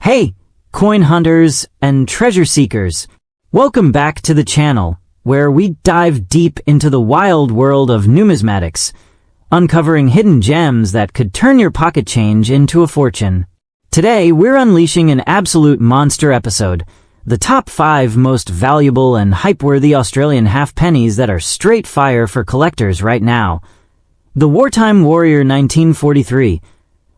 Hey, coin hunters and treasure seekers. Welcome back to the channel, where we dive deep into the wild world of numismatics, uncovering hidden gems that could turn your pocket change into a fortune. Today, we're unleashing an absolute monster episode, the top 5 most valuable and hype-worthy Australian half-pennies that are straight fire for collectors right now. The Wartime Warrior 1943,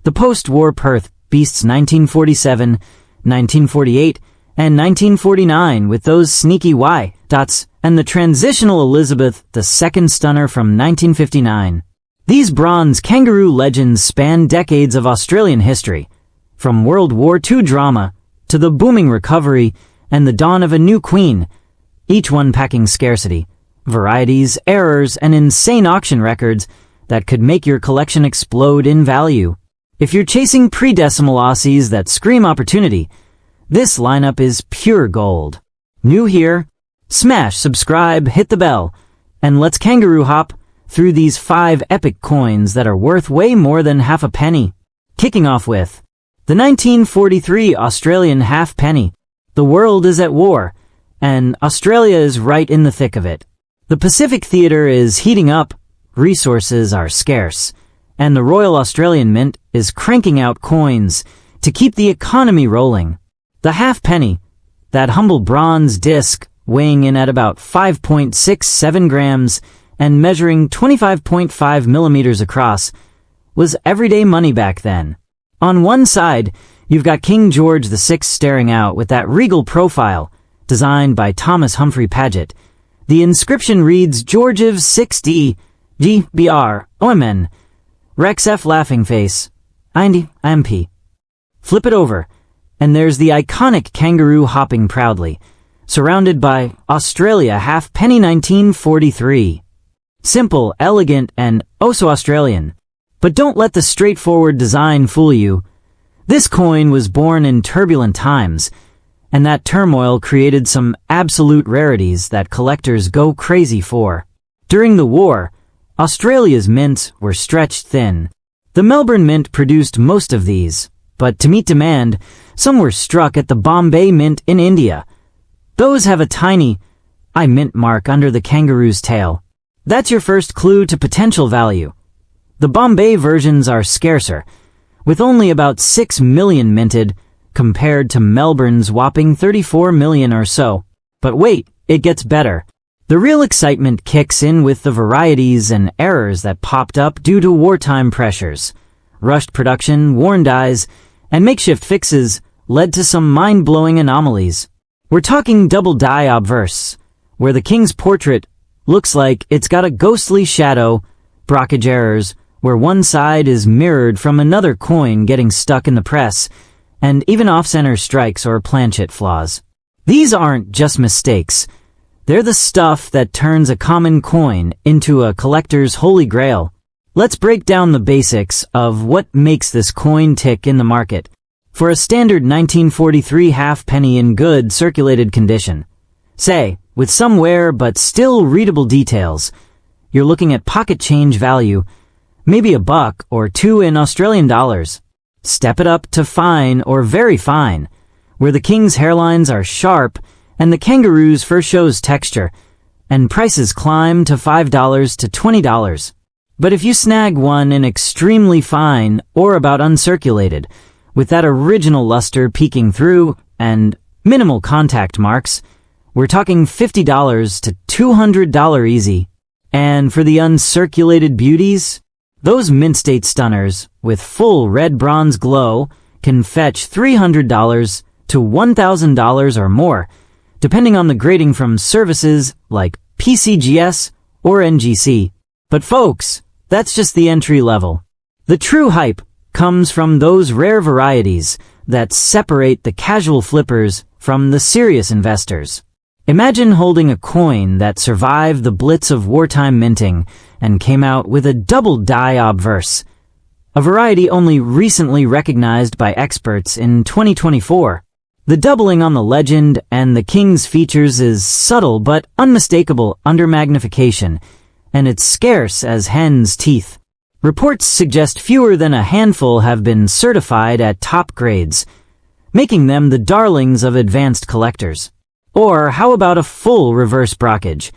the Post-War Perth Beasts 1947, 1948, and 1949 with those sneaky Y dots, and the Transitional Elizabeth II Stunner from 1959. These bronze kangaroo legends span decades of Australian history, from World War II drama to the booming recovery and the dawn of a new queen, each one packing scarcity, varieties, errors, and insane auction records that could make your collection explode in value. If you're chasing pre-decimal Aussies that scream opportunity, this lineup is pure gold. New here? Smash subscribe, hit the bell, and let's kangaroo hop through these 5 epic coins that are worth way more than half a penny. Kicking off with the 1943 Australian half-penny. The world is at war, and Australia is right in the thick of it. The Pacific Theatre is heating up, resources are scarce, and the Royal Australian Mint is cranking out coins to keep the economy rolling. The half-penny, that humble bronze disc weighing in at about 5.67 grams and measuring 25.5 millimeters across, was everyday money back then. On one side, you've got King George VI staring out with that regal profile, designed by Thomas Humphrey Paget. The inscription reads Georgiv 6D, GBR, OMN, Rex F laughing face, IMP. Flip it over, and there's the iconic kangaroo hopping proudly, surrounded by Australia half-penny 1943. Simple, elegant, and oh so Australian. But don't let the straightforward design fool you. This coin was born in turbulent times, and that turmoil created some absolute rarities that collectors go crazy for. During the war, Australia's mints were stretched thin. The Melbourne Mint produced most of these, but to meet demand, some were struck at the Bombay Mint in India. Those have a tiny I mint mark under the kangaroo's tail. That's your first clue to potential value. The Bombay versions are scarcer, with only about 6 million minted, compared to Melbourne's whopping 34 million or so. But wait, it gets better. The real excitement kicks in with the varieties and errors that popped up due to wartime pressures. Rushed production, worn dies, and makeshift fixes led to some mind-blowing anomalies. We're talking double die obverse, where the king's portrait looks like it's got a ghostly shadow, brockage errors, where one side is mirrored from another coin getting stuck in the press, and even off-center strikes or planchet flaws. These aren't just mistakes. They're the stuff that turns a common coin into a collector's holy grail. Let's break down the basics of what makes this coin tick in the market. For a standard 1943 half-penny in good circulated condition, say, with some wear but still readable details, you're looking at pocket change value, maybe $1 or $2 in Australian dollars. Step it up to fine or very fine, where the king's hairlines are sharp and the kangaroo's fur shows texture, and prices climb to $5 to $20. But if you snag one in extremely fine or about uncirculated, with that original luster peeking through and minimal contact marks, we're talking $50 to $200 easy. And for the uncirculated beauties, those mint state stunners with full red bronze glow can fetch $300 to $1,000 or more, depending on the grading from services like PCGS or NGC. But folks, that's just the entry level. The true hype comes from those rare varieties that separate the casual flippers from the serious investors. Imagine holding a coin that survived the blitz of wartime minting and came out with a double die obverse, a variety only recently recognized by experts in 2024. The doubling on the legend and the king's features is subtle but unmistakable under magnification, and it's scarce as hen's teeth. Reports suggest fewer than a handful have been certified at top grades, making them the darlings of advanced collectors. Or how about a full reverse brockage,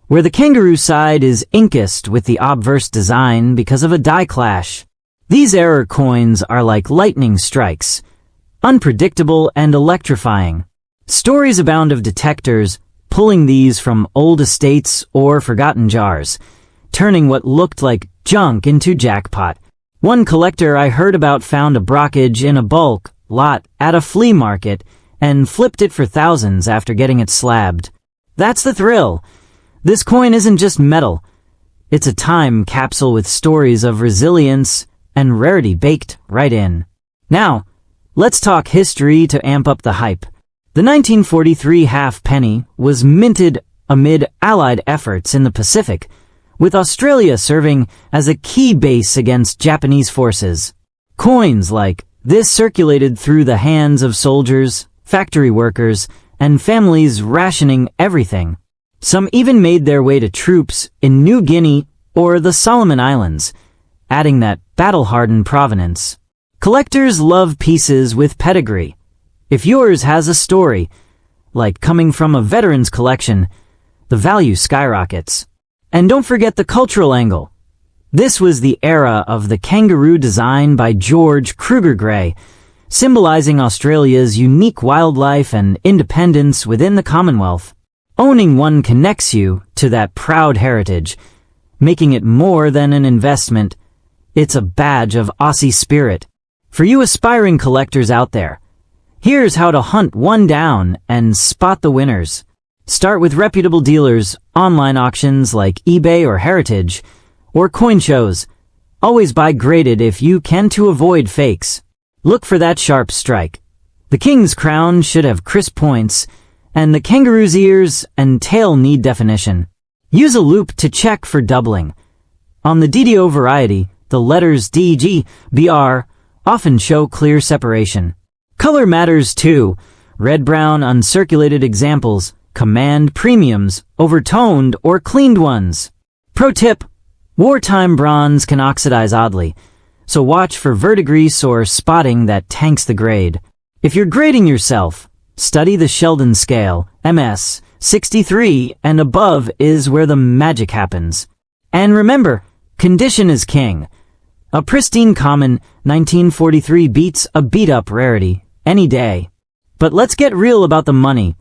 where the kangaroo side is inkest with the obverse design because of a die clash? These error coins are like lightning strikes, unpredictable and electrifying. Stories abound of detectors pulling these from old estates or forgotten jars, turning what looked like junk into jackpot. One collector I heard about found a brockage in a bulk lot at a flea market and flipped it for thousands after getting it slabbed. That's the thrill. This coin isn't just metal. It's a time capsule with stories of resilience and rarity baked right in. Now, let's talk history to amp up the hype. The 1943 half-penny was minted amid Allied efforts in the Pacific, with Australia serving as a key base against Japanese forces. Coins like this circulated through the hands of soldiers, factory workers, and families rationing everything. Some even made their way to troops in New Guinea or the Solomon Islands, adding that battle-hardened provenance. Collectors love pieces with pedigree. If yours has a story, like coming from a veteran's collection, the value skyrockets. And don't forget the cultural angle. This was the era of the kangaroo design by George Kruger Gray, symbolizing Australia's unique wildlife and independence within the Commonwealth. Owning one connects you to that proud heritage, making it more than an investment. It's a badge of Aussie spirit. For you aspiring collectors out there, here's how to hunt one down and spot the winners. Start with reputable dealers, online auctions like eBay or Heritage, or coin shows. Always buy graded if you can to avoid fakes. Look for that sharp strike. The king's crown should have crisp points, and the kangaroo's ears and tail need definition. Use a loop to check for doubling. On the DDO variety, the letters D, G, BR often show clear separation. Color matters too. Red-brown uncirculated examples command premiums over toned or cleaned ones. Pro tip: wartime bronze can oxidize oddly, so watch for verdigris or spotting that tanks the grade. If you're grading yourself, study the Sheldon scale. MS 63 and above is where the magic happens. And remember, condition is king. A pristine common 1943 beats a beat-up rarity any day. But let's get real about the money.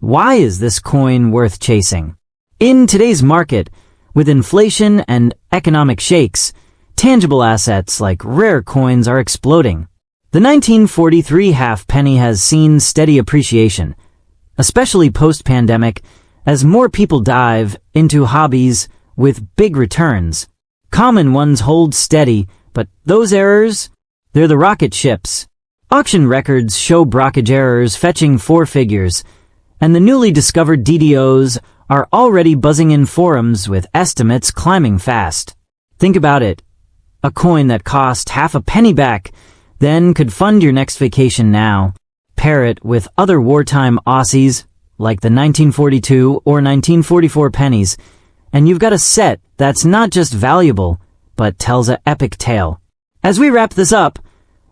Why is this coin worth chasing? In today's market, with inflation and economic shakes, tangible assets like rare coins are exploding. The 1943 half-penny has seen steady appreciation, especially post-pandemic, as more people dive into hobbies with big returns. Common ones hold steady, but those errors, they're the rocket ships. Auction records show brockage errors fetching 4 figures, and the newly discovered DDOs are already buzzing in forums with estimates climbing fast. Think about it. A coin that cost half a penny back then could fund your next vacation now. Pair it with other wartime Aussies, like the 1942 or 1944 pennies, and you've got a set that's not just valuable, but tells an epic tale. As we wrap this up,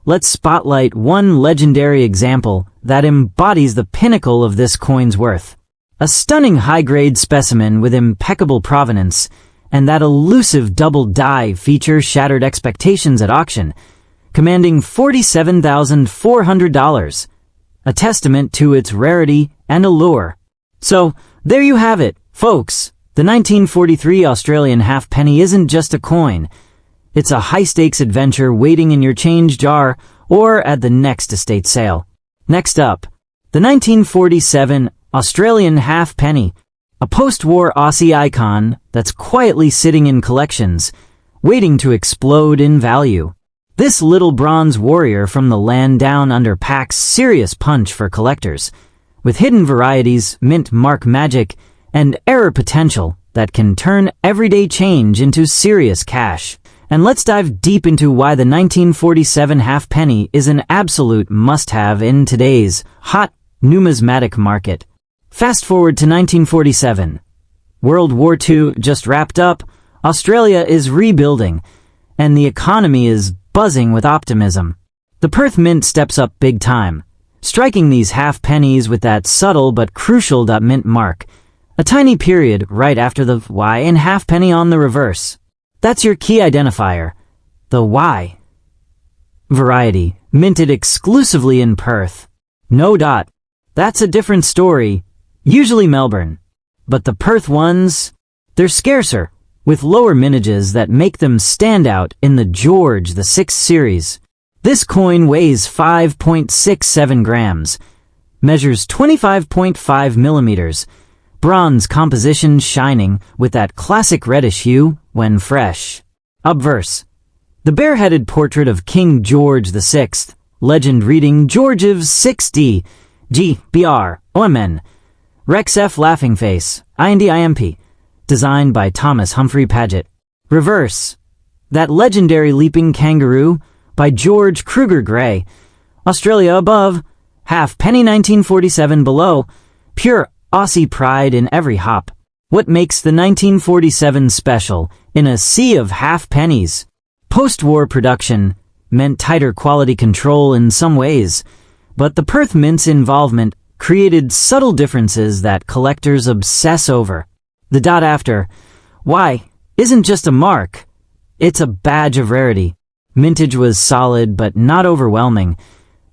let's spotlight one legendary example that embodies the pinnacle of this coin's worth. A stunning high-grade specimen with impeccable provenance, and that elusive double die feature shattered expectations at auction, commanding $47,400, a testament to its rarity and allure. So, there you have it, folks. The 1943 Australian halfpenny isn't just a coin. It's a high-stakes adventure waiting in your change jar or at the next estate sale. Next up, the 1947 Australian halfpenny, a post-war Aussie icon that's quietly sitting in collections, waiting to explode in value. This little bronze warrior from the land down under packs serious punch for collectors, with hidden varieties, mint mark magic, and error potential that can turn everyday change into serious cash. And let's dive deep into why the 1947 halfpenny is an absolute must-have in today's hot numismatic market. Fast forward to 1947. World War II just wrapped up, Australia is rebuilding, and the economy is buzzing with optimism. The Perth Mint steps up big time, striking these half pennies with that subtle but crucial .mint mark, a tiny period right after the Y in halfpenny on the reverse. That's your key identifier, the Y. Variety, minted exclusively in Perth. No dot. That's a different story, usually Melbourne. But the Perth ones, they're scarcer, with lower mintages that make them stand out in the George VI series. This coin weighs 5.67 grams, measures 25.5 millimeters, bronze composition shining with that classic reddish hue when fresh. Obverse. The bareheaded portrait of King George VI, legend reading Georgiv 6D, G, BR, OMN, Rex F. Laughing Face, INDIMP, designed by Thomas Humphrey Paget. Reverse. That legendary leaping kangaroo by George Kruger Gray, Australia above, halfpenny 1947 below, pure Aussie pride in every hop. What makes the 1947 special in a sea of half pennies? Post-war production meant tighter quality control in some ways, but the Perth Mint's involvement created subtle differences that collectors obsess over. The dot after Y isn't just a mark, it's a badge of rarity. Mintage was solid but not overwhelming,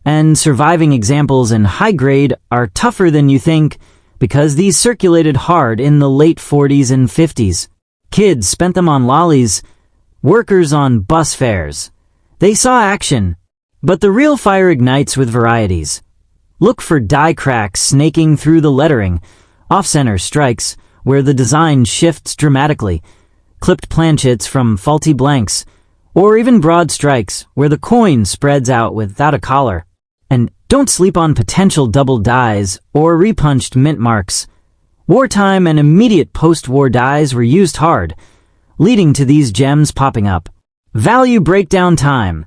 and surviving examples in high grade are tougher than you think because these circulated hard in the late 40s and 50s. Kids spent them on lollies, workers on bus fares. They saw action, but the real fire ignites with varieties. Look for die cracks snaking through the lettering, off-center strikes where the design shifts dramatically, clipped planchets from faulty blanks, or even broad strikes where the coin spreads out without a collar. And don't sleep on potential double dies or repunched mint marks. Wartime and immediate post-war dies were used hard, leading to these gems popping up. Value breakdown time.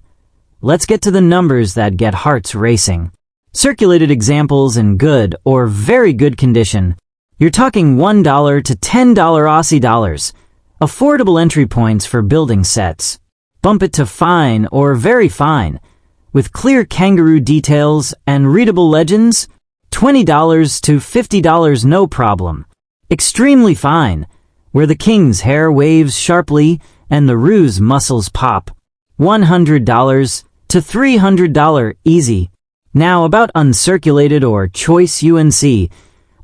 Let's get to the numbers that get hearts racing. Circulated examples in good or very good condition. You're talking $1 to $10 Aussie dollars. Affordable entry points for building sets. Bump it to fine or very fine, with clear kangaroo details and readable legends, $20 to $50 no problem. Extremely fine, where the king's hair waves sharply and the ruse muscles pop. $100 to $300 easy. Now about uncirculated or choice UNC,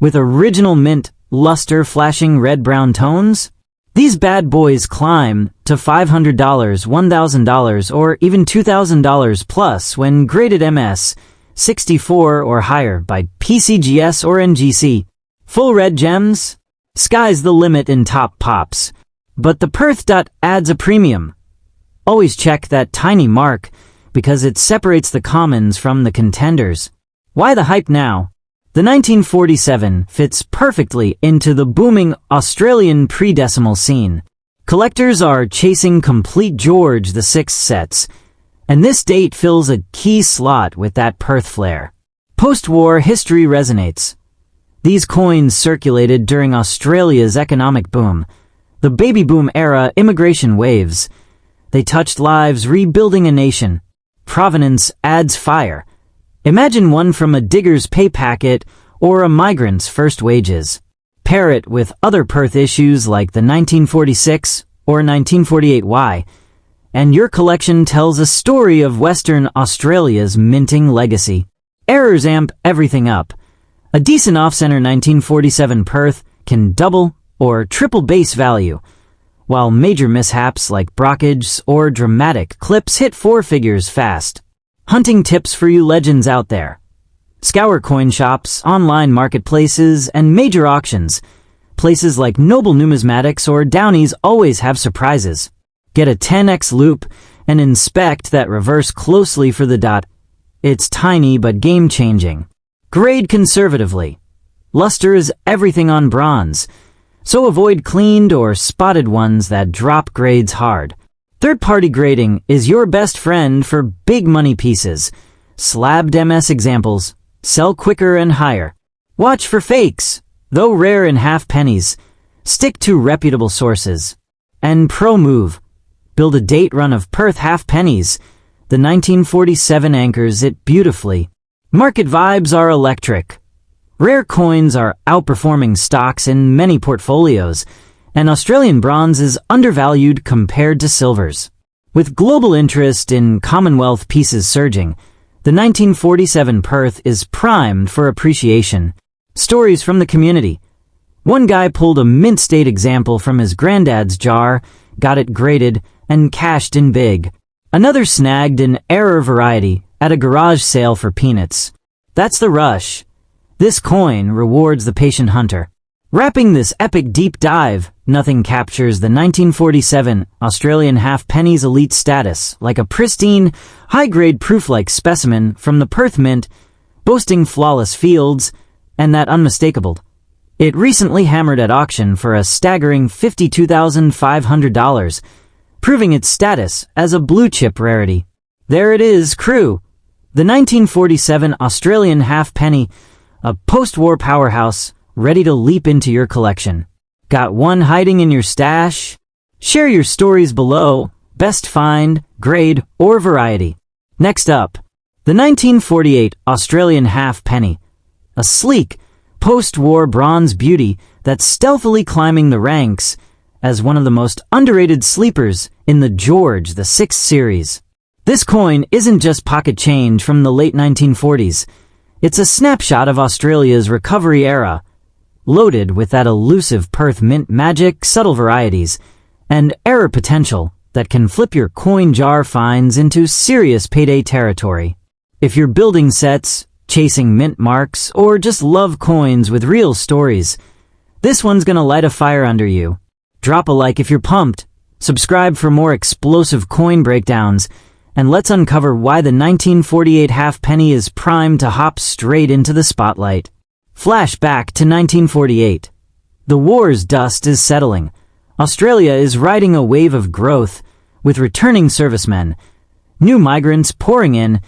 with original mint, luster flashing red-brown tones. These bad boys climb to $500, $1,000, or even $2,000 plus when graded MS, 64 or higher by PCGS or NGC. Full red gems? Sky's the limit in top pops. But the Perth dot adds a premium. Always check that tiny mark, because it separates the commons from the contenders. Why the hype now? The 1947 fits perfectly into the booming Australian pre-decimal scene. Collectors are chasing complete George VI sets, and this date fills a key slot with that Perth flair. Post-war history resonates. These coins circulated during Australia's economic boom, the baby boom era immigration waves. They touched lives rebuilding a nation. Provenance adds fire. Imagine one from a digger's pay packet or a migrant's first wages. Pair it with other Perth issues like the 1946 or 1948 Y, and your collection tells a story of Western Australia's minting legacy. Errors amp everything up. A decent off-center 1947 Perth can double or triple base value, while major mishaps like brockage or dramatic clips hit four figures fast. Hunting tips for you legends out there. Scour coin shops, online marketplaces, and major auctions. Places like Noble Numismatics or Downey's always have surprises. Get a 10x loop and inspect that reverse closely for the dot. It's tiny but game-changing. Grade conservatively. Luster is everything on bronze, so avoid cleaned or spotted ones that drop grades hard. Third-party grading is your best friend for big money pieces. Slabbed MS examples sell quicker and higher. Watch for fakes, though rare in half pennies. Stick to reputable sources. And pro move. Build a date run of Perth half pennies. The 1947 anchors it beautifully. Market vibes are electric. Rare coins are outperforming stocks in many portfolios, and Australian bronze is undervalued compared to silvers. With global interest in Commonwealth pieces surging, the 1947 Perth is primed for appreciation. Stories from the community. One guy pulled a mint state example from his granddad's jar, got it graded, and cashed in big. Another snagged an error variety at a garage sale for peanuts. That's the rush. This coin rewards the patient hunter. Wrapping this epic deep dive, nothing captures the 1947 Australian halfpenny's elite status like a pristine, high-grade proof-like specimen from the Perth Mint, boasting flawless fields, and that unmistakable. It recently hammered at auction for a staggering $52,500, proving its status as a blue-chip rarity. There it is, crew. The 1947 Australian halfpenny, a post-war powerhouse, ready to leap into your collection. Got one hiding in your stash? Share your stories below, best find, grade, or variety. Next up, the 1948 Australian halfpenny, a sleek, post-war bronze beauty that's stealthily climbing the ranks as one of the most underrated sleepers in the George VI series. This coin isn't just pocket change from the late 1940s. It's a snapshot of Australia's recovery era, loaded with that elusive Perth Mint magic, subtle varieties, and error potential that can flip your coin jar finds into serious payday territory. If you're building sets, chasing mint marks, or just love coins with real stories, this one's gonna light a fire under you. Drop a like if you're pumped, subscribe for more explosive coin breakdowns, and let's uncover why the 1948 halfpenny is primed to hop straight into the spotlight. Flashback to 1948. The war's dust is settling. Australia is riding a wave of growth, with returning servicemen, new migrants pouring in,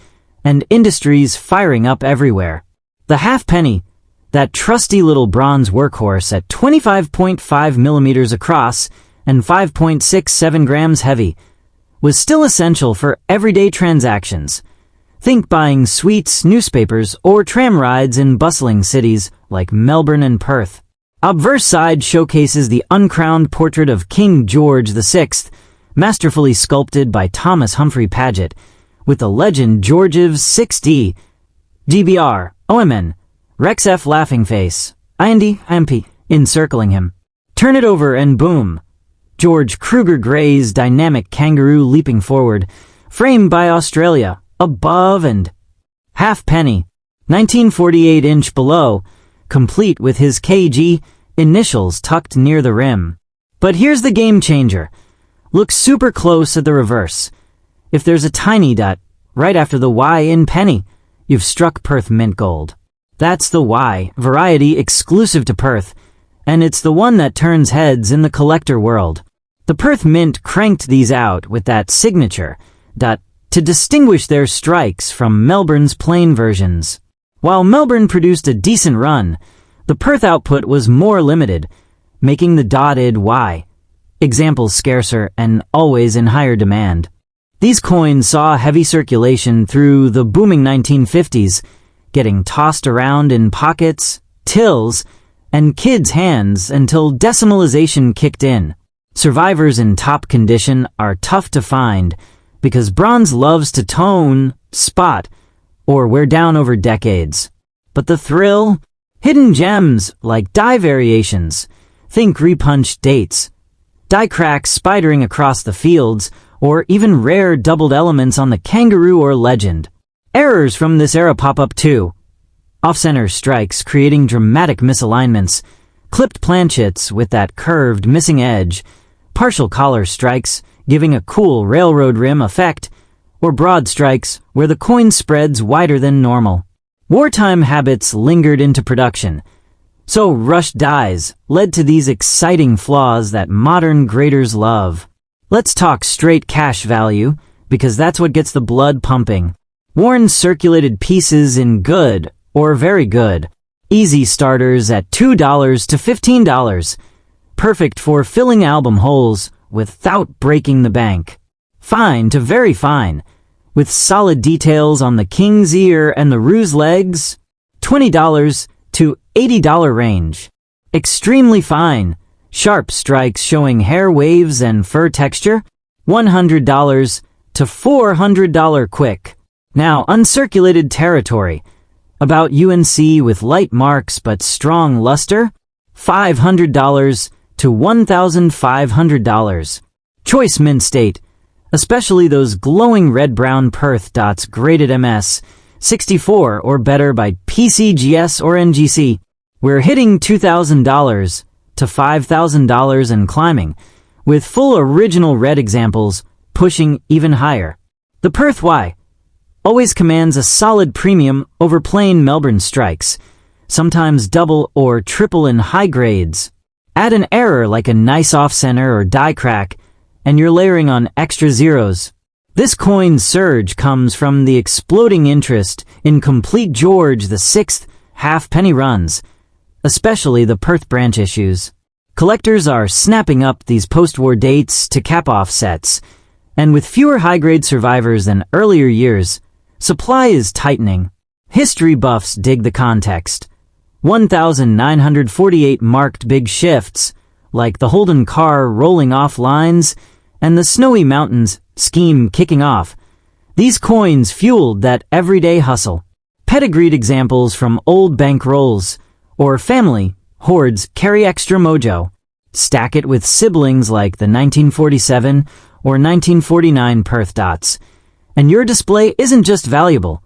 and industries firing up everywhere. The halfpenny, that trusty little bronze workhorse at 25.5 millimeters across and 5.67 grams heavy, was still essential for everyday transactions. Think buying sweets, newspapers, or tram rides in bustling cities like Melbourne and Perth. Obverse side showcases the uncrowned portrait of King George VI, masterfully sculpted by Thomas Humphrey Paget, with the legend Georgiev's 6D, GBR, OMN, Rex F laughing face, IND, MP, encircling him. Turn it over and boom. George Kruger Gray's dynamic kangaroo leaping forward, framed by Australia, above and halfpenny, 1948 inch below, complete with his KG initials tucked near the rim. But here's the game changer. Look super close at the reverse. If there's a tiny dot right after the Y in penny, you've struck Perth Mint Gold. That's the Y, variety exclusive to Perth, and it's the one that turns heads in the collector world. The Perth Mint cranked these out with that signature dot to distinguish their strikes from Melbourne's plain versions. While Melbourne produced a decent run, the Perth output was more limited, making the dotted Y examples scarcer and always in higher demand. These coins saw heavy circulation through the booming 1950s, getting tossed around in pockets, tills, and kids' hands until decimalization kicked in. Survivors in top condition are tough to find because bronze loves to tone, spot, or wear down over decades. But the thrill? Hidden gems like die variations. Think repunched dates, die cracks spidering across the fields, or even rare doubled elements on the kangaroo or legend. Errors from this era pop up too. Off-center strikes creating dramatic misalignments, clipped planchets with that curved missing edge, partial collar strikes giving a cool railroad rim effect, or broad strikes where the coin spreads wider than normal. Wartime habits lingered into production, so rushed dies led to these exciting flaws that modern graders love. Let's talk straight cash value, because that's what gets the blood pumping. Worn circulated pieces in good or very good. Easy starters at $2 to $15. Perfect for filling album holes without breaking the bank. Fine to very fine. with solid details on the king's ear and the ruse legs, $20 to $80 range. Extremely fine, sharp strikes showing hair waves and fur texture, $100 to $400 quick. Now, uncirculated territory, about UNC with light marks but strong luster, $500 to $1,500. Choice mint state, especially those glowing red-brown Perth dots graded MS, 64 or better by PCGS or NGC. We're hitting $2,000 to $5,000 and climbing, with full original red examples pushing even higher. The Perth Y always commands a solid premium over plain Melbourne strikes, sometimes double or triple in high grades. Add an error like a nice off-center or die crack, and you're layering on extra zeros. This coin's surge comes from the exploding interest in complete George VI halfpenny runs, especially the Perth branch issues. Collectors are snapping up these post-war dates to cap off sets, and with fewer high-grade survivors than earlier years, supply is tightening. History buffs dig the context. 1,948 marked big shifts, like the Holden car rolling off lines and the Snowy Mountains scheme kicking off. These coins fueled that everyday hustle. Pedigreed examples from old bank rolls or family hoards carry extra mojo. Stack it with siblings like the 1947 or 1949 Perth dots, and your display isn't just valuable.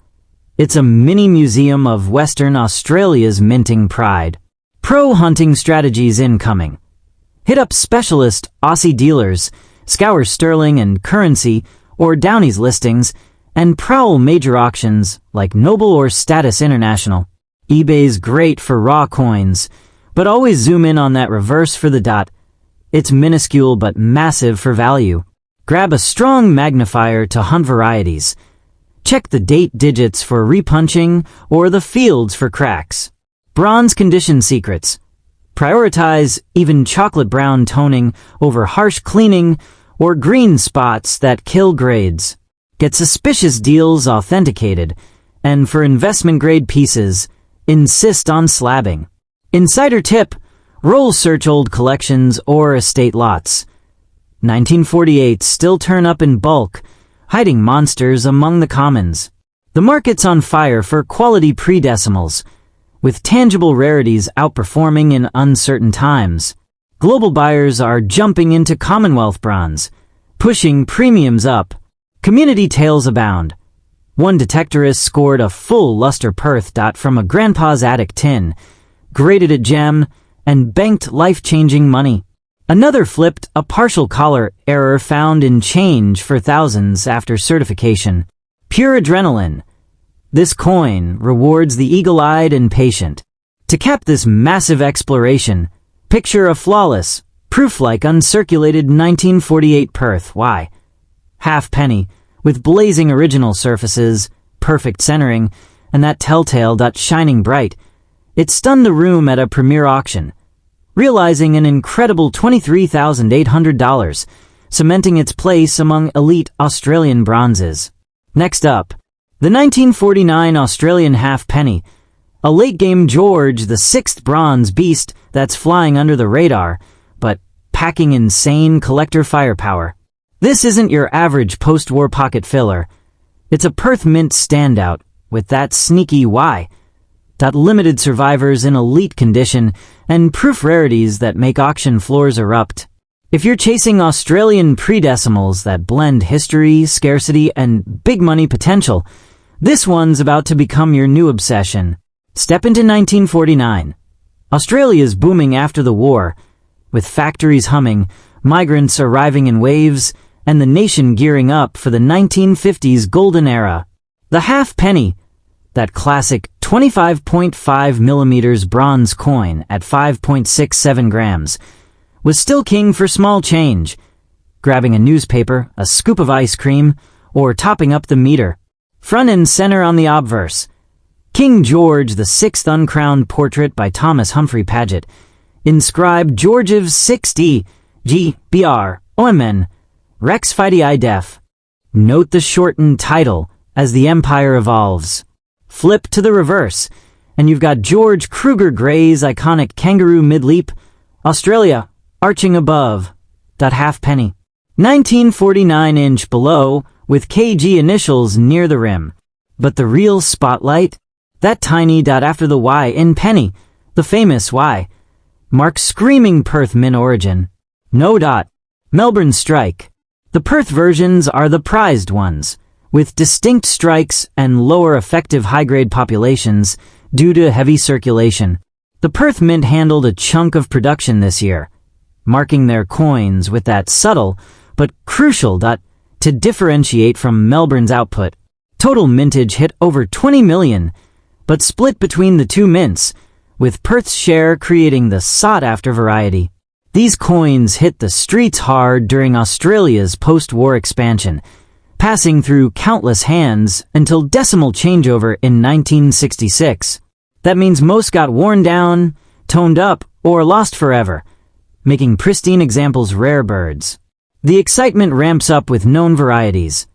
It's a mini museum of Western Australia's minting pride. Pro hunting strategies incoming. Hit up specialist Aussie dealers, scour sterling and currency or Downey's listings, and prowl major auctions like Noble or Status International. eBay's great for raw coins, but always zoom in on that reverse for the dot. It's minuscule but massive for value. Grab a strong magnifier to hunt varieties. Check the date digits for repunching or the fields for cracks. Bronze condition secrets. Prioritize even chocolate brown toning over harsh cleaning or green spots that kill grades. Get suspicious deals authenticated, and for investment grade pieces, insist on slabbing. Insider tip, roll search old collections or estate lots. 1948 still turn up in bulk, hiding monsters among the commons. The market's on fire for quality pre-decimals, with tangible rarities outperforming in uncertain times. Global buyers are jumping into Commonwealth bronze, pushing premiums up. Community tales abound. One detectorist scored a full luster Perth dot from a grandpa's attic tin, graded a gem, and banked life-changing money. Another flipped a partial collar error found in change for thousands after certification. Pure adrenaline. This coin rewards the eagle-eyed and patient. To cap this massive exploration, picture a flawless, proof-like uncirculated 1948 Perth Y. Halfpenny, with blazing original surfaces, perfect centering, and that telltale dot shining bright. It stunned the room at a premiere auction, realizing an incredible $23,800, cementing its place among elite Australian bronzes. Next up, the 1949 Australian halfpenny, a late-game George VI bronze beast that's flying under the radar, but packing insane collector firepower. This isn't your average post-war pocket filler. It's a Perth Mint standout with that sneaky Y. Limited survivors in elite condition and proof rarities that make auction floors erupt. If you're chasing Australian pre-decimals that blend history, scarcity, and big money potential, this one's about to become your new obsession. Step into 1949. Australia's booming after the war, with factories humming, migrants arriving in waves, and the nation gearing up for the 1950s golden era. The halfpenny, that classic 25.5 millimeters bronze coin at 5.67 grams, was still king for small change, grabbing a newspaper, a scoop of ice cream, or topping up the meter. Front and center on the obverse, King George VI uncrowned portrait by Thomas Humphrey Paget, inscribed Georgieve 6D, G, BR, OMN, Rex Fidei Def. Note the shortened title as the empire evolves. Flip to the reverse, and you've got George Kruger Gray's iconic kangaroo mid-leap, Australia, arching above, halfpenny. 1949-inch below, with KG initials near the rim. But the real spotlight? That tiny dot after the Y in penny, the famous Y, marks screaming Perth Mint origin. No dot. Melbourne strike. The Perth versions are the prized ones, with distinct strikes and lower effective high-grade populations due to heavy circulation. The Perth Mint handled a chunk of production this year, marking their coins with that subtle but crucial dot to differentiate from Melbourne's output. Total mintage hit over 20 million, but split between the two mints, with Perth's share creating the sought-after variety. These coins hit the streets hard during Australia's post-war expansion, passing through countless hands until decimal changeover in 1966. That means most got worn down, toned up, or lost forever, making pristine examples rare birds. The excitement ramps up with known varieties.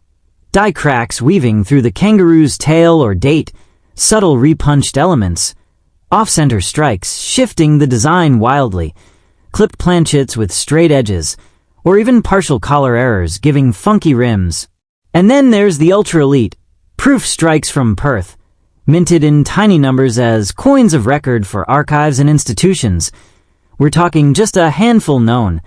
Die cracks weaving through the kangaroo's tail or date, subtle repunched elements, off-center strikes shifting the design wildly, clipped planchets with straight edges, or even partial collar errors giving funky rims. And then there's the ultra-elite, proof strikes from Perth, minted in tiny numbers as coins of record for archives and institutions. We're talking just a handful known,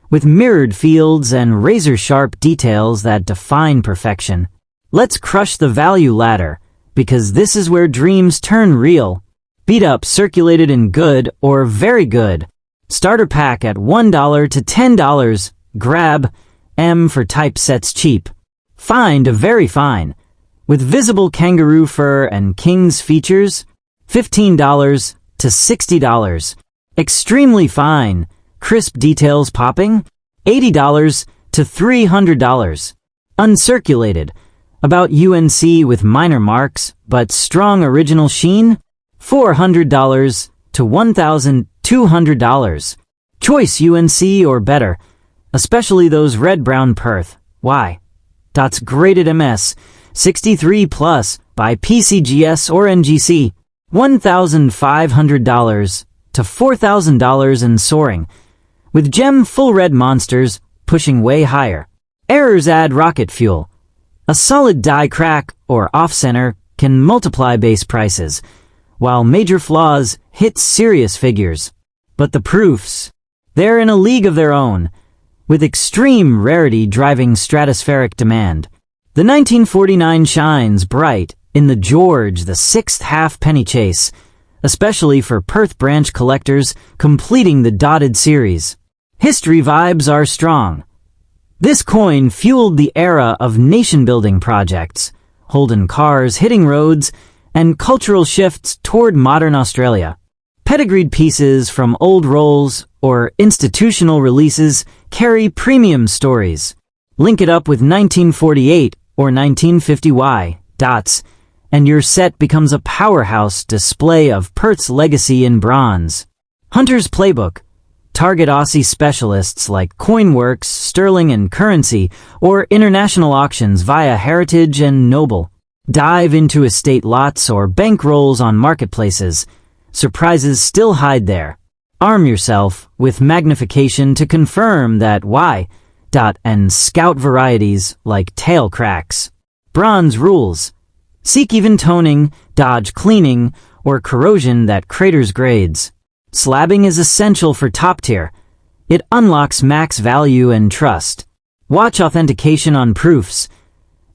with mirrored fields and razor-sharp details that define perfection. Let's crush the value ladder, because this is where dreams turn real. Beat up circulated in good or very good. Starter pack at $1 to $10. Grab M for typesets cheap. Find a very fine, with visible kangaroo fur and king's features, $15 to $60. Extremely fine, crisp details popping, $80 to $300. Uncirculated, about UNC with minor marks, but strong original sheen, $400 to $1,200. Choice UNC or better, especially those red-brown Perth. Why? Dots graded MS, 63 plus by PCGS or NGC, $1,500 to $4,000 and soaring, with gem full red monsters pushing way higher. Errors add rocket fuel. A solid die crack or off-center can multiply base prices, while major flaws hit serious figures. But the proofs, they're in a league of their own, with extreme rarity driving stratospheric demand. The 1949 shines bright in the George VI halfpenny chase, especially for Perth branch collectors completing the dotted series. History vibes are strong. This coin fueled the era of nation-building projects, Holden cars hitting roads, and cultural shifts toward modern Australia. Pedigreed pieces from old rolls or institutional releases carry premium stories. Link it up with 1948 or 1950Y dots, and your set becomes a powerhouse display of Perth's legacy in bronze. Hunter's Playbook. Target Aussie specialists like Coinworks, Sterling and Currency, or international auctions via Heritage and Noble. Dive into estate lots or bankrolls on marketplaces. Surprises still hide there. Arm yourself with magnification to confirm that Y. And scout varieties like tail cracks. Bronze rules. Seek even toning, dodge cleaning, or corrosion that craters grades. Slabbing is essential for top tier. It unlocks max value and trust. Watch authentication on proofs.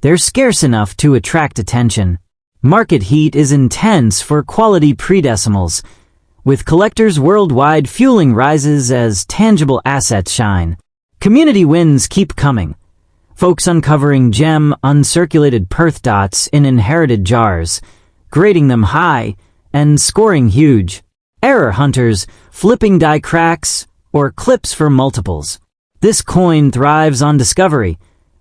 They're scarce enough to attract attention. Market heat is intense for quality pre-decimals, with collectors worldwide fueling rises as tangible assets shine. Community wins keep coming. Folks uncovering gem uncirculated Perth dots in inherited jars, grading them high and scoring huge. Error hunters flipping die cracks or clips for multiples. This coin thrives on discovery.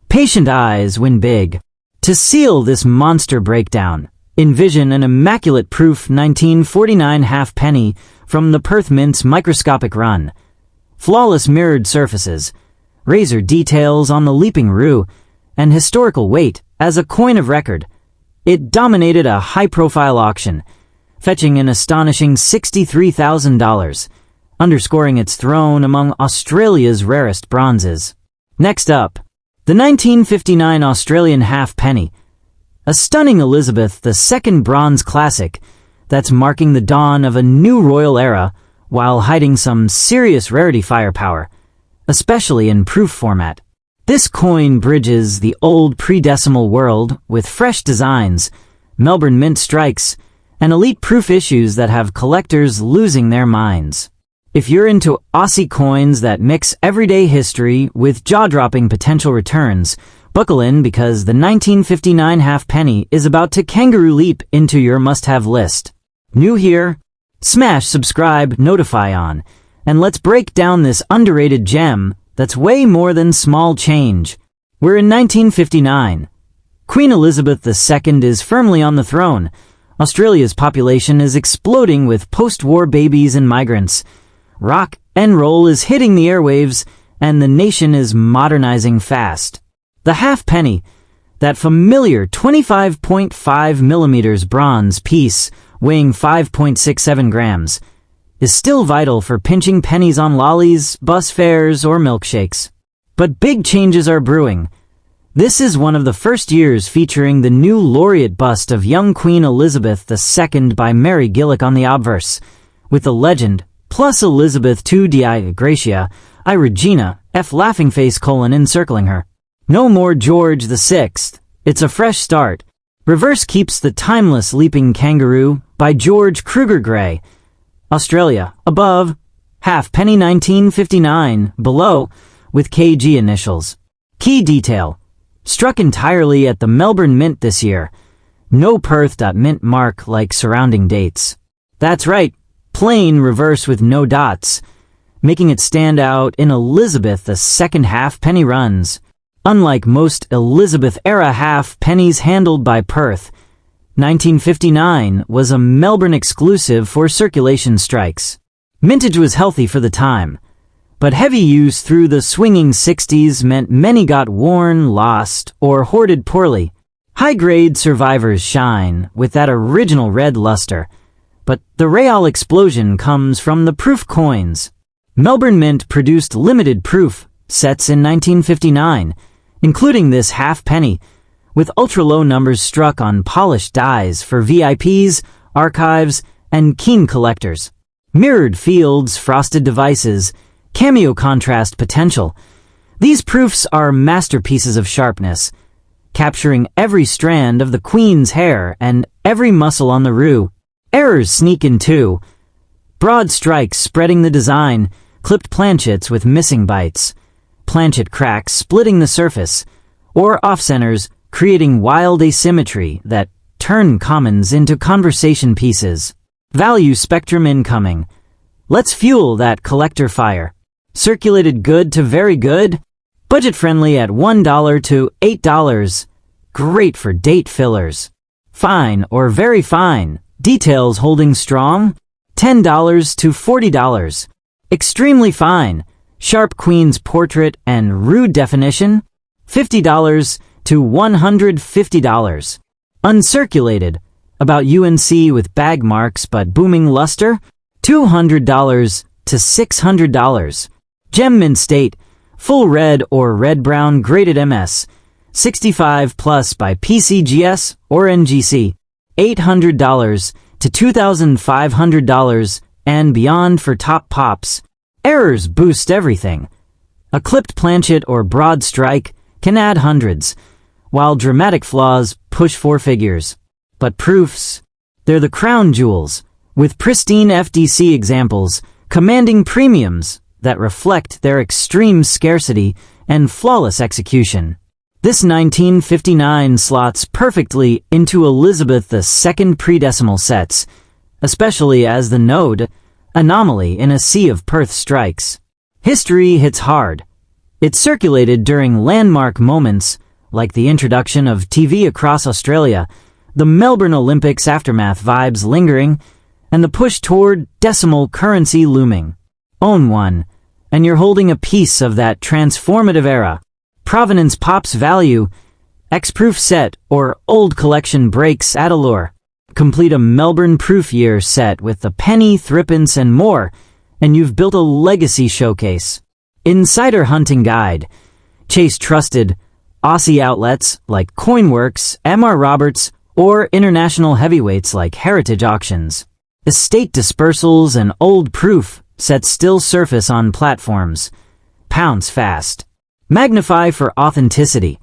Patient eyes win big. To seal this monster breakdown, envision an immaculate proof 1949 halfpenny from the Perth Mint's microscopic run. Flawless mirrored surfaces, razor details on the leaping roux, and historical weight as a coin of record. It dominated a high-profile auction, fetching an astonishing $63,000, underscoring its throne among Australia's rarest bronzes. Next up, the 1959 Australian halfpenny, a stunning Elizabeth II bronze classic that's marking the dawn of a new royal era while hiding some serious rarity firepower, especially in proof format. This coin bridges the old pre-decimal world with fresh designs, Melbourne Mint strikes, and elite proof issues that have collectors losing their minds. If you're into Aussie coins that mix everyday history with jaw-dropping potential returns, buckle in because the 1959 halfpenny is about to kangaroo leap into your must-have list. New here? Smash subscribe, notify on, and let's break down this underrated gem that's way more than small change. We're in 1959. Queen Elizabeth II is firmly on the throne. Australia's population is exploding with post-war babies and migrants. Rock and roll is hitting the airwaves, and the nation is modernizing fast. The halfpenny, that familiar 25.5 millimeters bronze piece weighing 5.67 grams, is still vital for pinching pennies on lollies, bus fares, or milkshakes. But big changes are brewing. This is one of the first years featuring the new laureate bust of young Queen Elizabeth II by Mary Gillick on the obverse, with the legend, plus Elizabeth II Dei Gratia, I Regina, F Laughingface : encircling her. No more George VI. It's a fresh start. Reverse keeps the timeless leaping kangaroo by George Kruger Gray. Australia, above. Halfpenny 1959, below, with KG initials. Key detail. Struck entirely at the Melbourne Mint this year. No Perth.mint mark like surrounding dates. That's right, plain reverse with no dots, making it stand out in Elizabeth II halfpenny runs. Unlike most Elizabeth-era half-pennies handled by Perth, 1959 was a Melbourne exclusive for circulation strikes. Mintage was healthy for the time, but heavy use through the swinging 60s meant many got worn, lost, or hoarded poorly. High-grade survivors shine with that original red luster, but the real explosion comes from the proof coins. Melbourne Mint produced limited proof sets in 1959, including this halfpenny, with ultra-low numbers struck on polished dies for VIPs, archives, and keen collectors. Mirrored fields, frosted devices, cameo contrast potential. These proofs are masterpieces of sharpness, capturing every strand of the Queen's hair and every muscle on the roux. Errors sneak in too. Broad strikes spreading the design, clipped planchets with missing bites, planchet cracks splitting the surface, or off-centers creating wild asymmetry that turn commons into conversation pieces. Value spectrum incoming. Let's fuel that collector fire. Circulated good to very good. Budget-friendly at $1 to $8. Great for date fillers. Fine or very fine. Details holding strong. $10 to $40. Extremely fine. Sharp Queen's portrait and rude definition. $50 to $150. Uncirculated. About UNC with bag marks but booming luster. $200 to $600. Gem mint state. Full red or red-brown graded MS. 65 plus by PCGS or NGC. $800 to $2,500 and beyond for top pops. Errors boost everything. A clipped planchet or broad strike can add hundreds, while dramatic flaws push four figures. But proofs, they're the crown jewels, with pristine FDC examples commanding premiums that reflect their extreme scarcity and flawless execution. This 1959 slots perfectly into Elizabeth II pre-decimal sets, especially as the node, anomaly in a sea of Perth strikes. History hits hard. It circulated during landmark moments like the introduction of TV across Australia, the Melbourne Olympics aftermath vibes lingering, and the push toward decimal currency looming. Own one, and you're holding a piece of that transformative era. Provenance pops value, X-Proof set or old collection breaks add allure. Complete a Melbourne Proof Year set with the penny, threepence, and more, and you've built a legacy showcase. Insider Hunting Guide. Chase trusted Aussie outlets like Coinworks, M.R. Roberts, or international heavyweights like Heritage Auctions. Estate dispersals and old proof sets still surface on platforms. Pounce fast. Magnify for authenticity.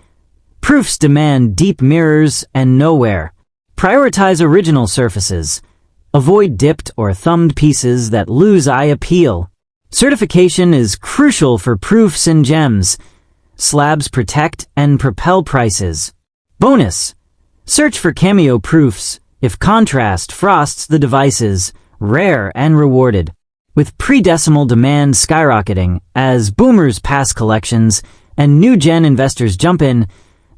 Proofs demand deep mirrors and nowhere. Prioritize original surfaces. Avoid dipped or thumbed pieces that lose eye appeal. Certification is crucial for proofs and gems. Slabs protect and propel prices. Bonus. Search for cameo proofs. If contrast frosts the devices, rare and rewarded. With pre-decimal demand skyrocketing as boomers pass collections and new-gen investors jump in,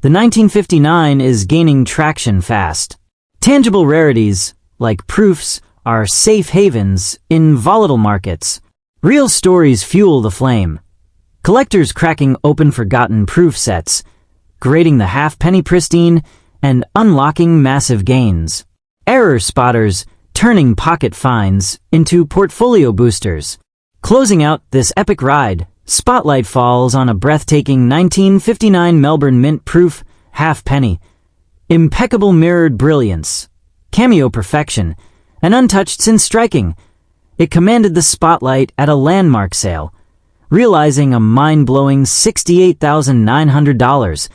the 1959 is gaining traction fast. Tangible rarities, like proofs, are safe havens in volatile markets. Real stories fuel the flame. Collectors cracking open forgotten proof sets, grading the half-penny pristine, and unlocking massive gains. Error spotters turning pocket finds into portfolio boosters. Closing out this epic ride, spotlight falls on a breathtaking 1959 Melbourne Mint Proof half-penny. Impeccable mirrored brilliance, cameo perfection, and untouched since striking. It commanded the spotlight at a landmark sale, realizing a mind-blowing $68,900,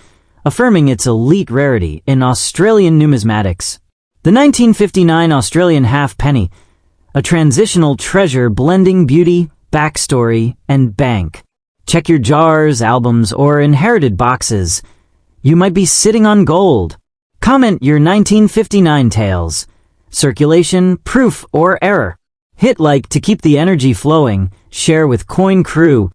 affirming its elite rarity in Australian numismatics. The 1959 Australian half-penny, a transitional treasure blending beauty, backstory, and bank. Check your jars, albums, or inherited boxes. You might be sitting on gold. Comment your 1959 tales. Circulation, proof, or error. Hit like to keep the energy flowing. Share with Coin Crew